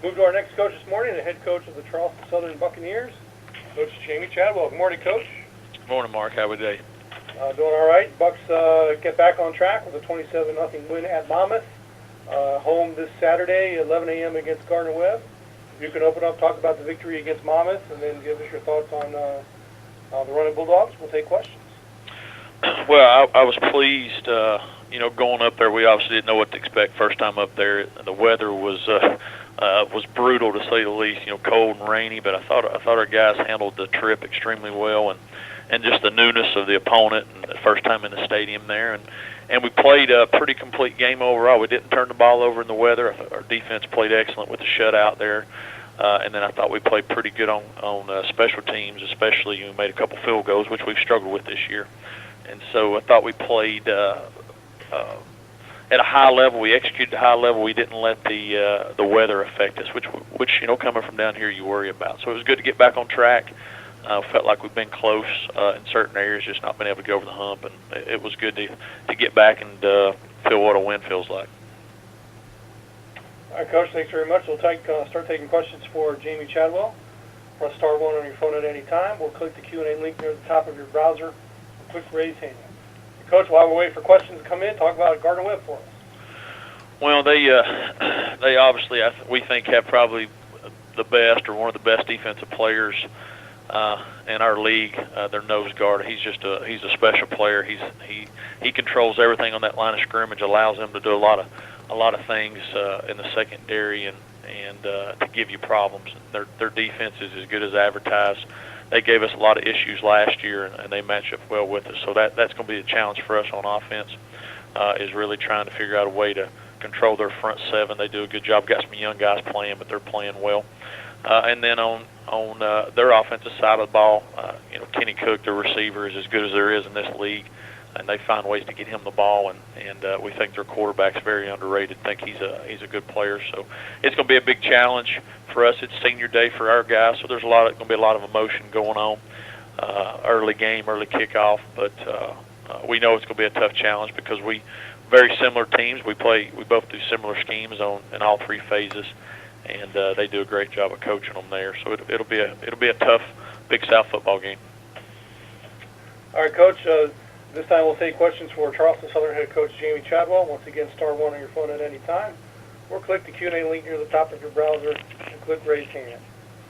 Move to our next coach this morning, the head coach of the Charleston Southern Buccaneers, Coach Jamey Chadwell. Good morning, Coach. Good morning, Mark. How was your day? Doing all right. Bucks get back on track with a 27-0 win at Monmouth. Home this Saturday, 11 a.m. against Gardner-Webb. If you can open up, talk about the victory against Monmouth, and then give us your thoughts on the Running Bulldogs. We'll take questions. Well, I was pleased. Going up there, we obviously didn't know what to expect first time up there. The weather was brutal to say the least. Cold and rainy, but I thought our guys handled the trip extremely well, and just the newness of the opponent and the first time in the stadium there, and we played a pretty complete game overall. We didn't turn the ball over in the weather. Our defense played excellent with the shutout there, and then I thought we played pretty good on special teams, especially we made a couple field goals, which we've struggled with this year. And so I thought we played at a high level. We executed at a high level. We didn't let the weather affect us, which coming from down here you worry about. So it was good to get back on track. Felt like we've been close in certain areas, just not been able to go over the hump, and it was good to get back and feel what a win feels like. All right, Coach, thanks very much. We'll start taking questions for Jamey Chadwell. Press star 1 on your phone at any time. We'll click the Q&A link near the top of your browser. Quick raise hand. Coach, while we're waiting for questions to come in, talk about Gardner-Webb for us. Well, they obviously, we think, have probably the best or one of the best defensive players in our league. Their nose guard, he's a special player. He controls everything on that line of scrimmage, allows them to do a lot of things in the secondary and to give you problems. Their defense is as good as advertised. They gave us a lot of issues last year, and they match up well with us. So that's going to be a challenge for us on offense, is really trying to figure out a way to control their front seven. They do a good job. Got some young guys playing, but they're playing well. And then on their offensive side of the ball, Kenny Cook, their receiver, is as good as there is in this league, and they find ways to get him the ball. And we think their quarterback's very underrated. Think he's a good player. So it's going to be a big challenge for us. It's senior day for our guys, so there's going to be a lot of emotion going on. Early game, early kickoff, but we know it's going to be a tough challenge because we very similar teams. We both do similar schemes in all three phases, and they do a great job of coaching them there. So it'll be a tough Big South football game. All right, Coach. This time we'll take questions for Charleston Southern head coach Jamey Chadwell. Once again, star 1 on your phone at any time, or click the Q&A link near the top of your browser and click raise hand.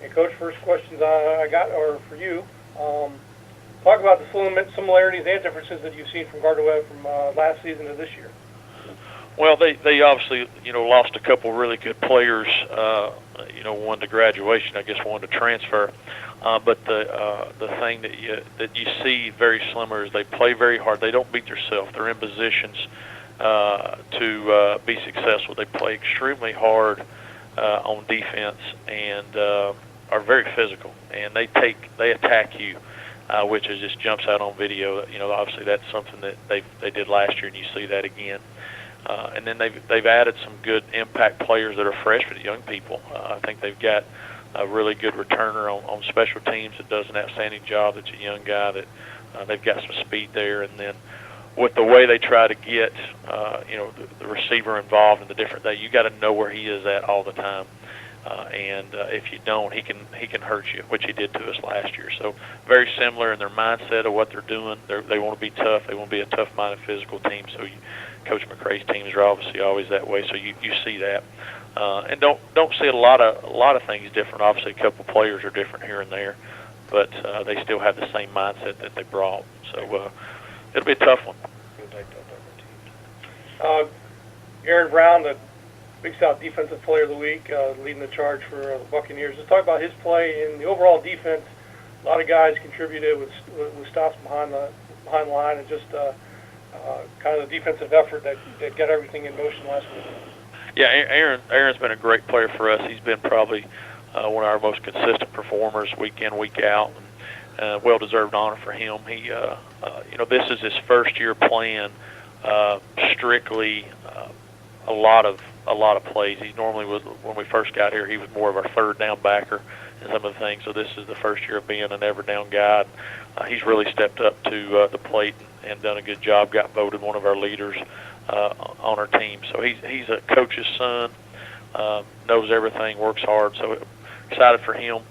And Coach, first questions I got are for you. Talk about the similarities and differences that you've seen from Gardner-Webb from last season to this year. Well, they obviously lost a couple really good players. One to graduation, I guess one to transfer. But the thing that you see very similar is they play very hard. They don't beat themselves. They're in positions to be successful. They play extremely hard on defense and are very physical. And they attack you, which just jumps out on video. Obviously that's something that they did last year, and you see that again. And then they've added some good impact players that are freshmen, young people. I think they've got a really good returner on special teams that does an outstanding job. That's a young guy that they've got some speed there. And then with the way they try to get the receiver involved in the different day, you got to know where he is at all the time. And if you don't, he can hurt you, which he did to us last year. So very similar in their mindset of what they're doing. They want to be tough. They want to be a tough-minded physical team. So Coach McCray's teams are obviously always that way. So you see that, and don't see a lot of things different. Obviously, a couple players are different here and there, but they still have the same mindset that they brought. So it'll be a tough one. Aaron Brown, the Big South Defensive Player of the Week, leading the charge for the Buccaneers. Let's talk about his play in the overall defense. A lot of guys contributed with stops behind the line and just kind of the defensive effort that got everything in motion last week. Yeah, Aaron's been a great player for us. He's been probably one of our most consistent performers week in, week out. And, well-deserved honor for him. He, this is his first year playing strictly a lot of plays. He normally was, when we first got here, he was more of our third down backer and some of the things. So this is the first year of being an every down guy. He's really stepped up to the plate and done a good job. Got voted one of our leaders on our team. So he's a coach's son. knows everything, works hard. So excited for him.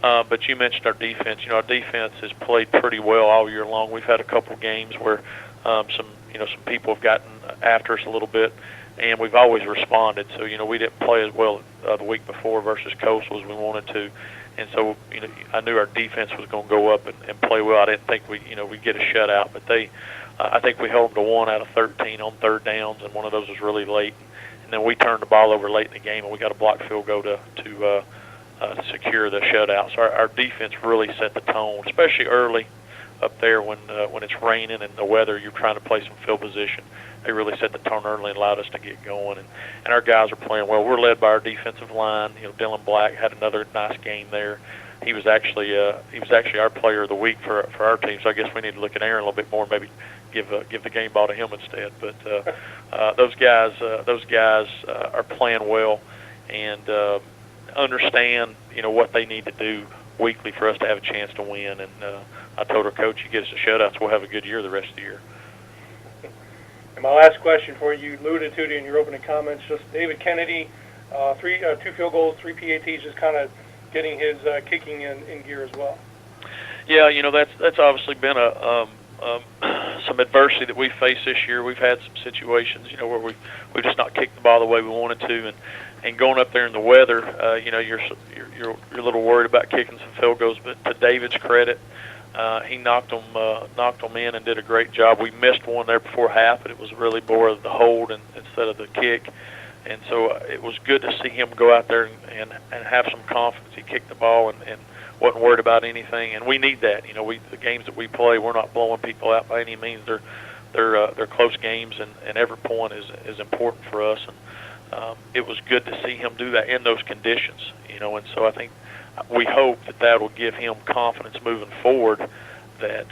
But you mentioned our defense. Our defense has played pretty well all year long. We've had a couple games where some people have gotten after us a little bit, and we've always responded. So we didn't play as well the week before versus Coastal as we wanted to, and so I knew our defense was going to go up and play well. I didn't think we'd get a shutout, but I think we held them to 1 out of 13 on third downs, and one of those was really late. And then we turned the ball over late in the game, and we got a blocked field goal to secure the shutout. So our defense really set the tone, especially early up there when it's raining and the weather. You're trying to play some field position. They really set the tone early and allowed us to get going. And our guys are playing well. We're led by our defensive line. Dylan Black had another nice game there. He was actually our player of the week for our team. So I guess we need to look at Aaron a little bit more and maybe give the game ball to him instead. But those guys are playing well and understand what they need to do weekly for us to have a chance to win. And I told our coach, you get us a shutouts, we'll have a good year the rest of the year. And my last question for you, alluded to it in your opening comments, just David Kennedy, 2 field goals, 3 PATs, just kind of getting his kicking in gear as well. Yeah, that's obviously been some adversity that we faced this year. We've had some situations, where we've just not kicked the ball the way we wanted to, and going up there in the weather, you're a little worried about kicking some field goals. But to David's credit, he knocked them in and did a great job. We missed one there before half, but it was really more of the hold instead of the kick. And so it was good to see him go out there and have some confidence. He kicked the ball and wasn't worried about anything. And we need that. The games that we play, we're not blowing people out by any means. They're close games, and every point is important for us. And it was good to see him do that in those conditions. And so I think we hope that will give him confidence moving forward that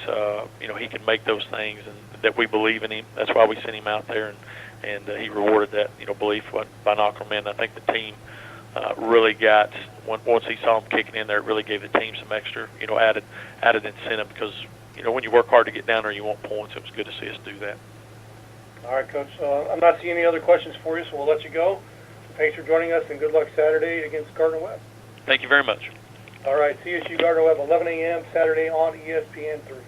he can make those things and that we believe in him. That's why we sent him out there, and he rewarded that belief by knocking them in. I think the team really got once he saw him kicking in there, it really gave the team some extra added incentive because when you work hard to get down there, you want points. It was good to see us do that. All right, Coach. I'm not seeing any other questions for you, so we'll let you go. Thanks for joining us, and good luck Saturday against Gardner-Webb. Thank you very much. All right, CSU Gardner-Webb, 11 a.m. Saturday on ESPN3.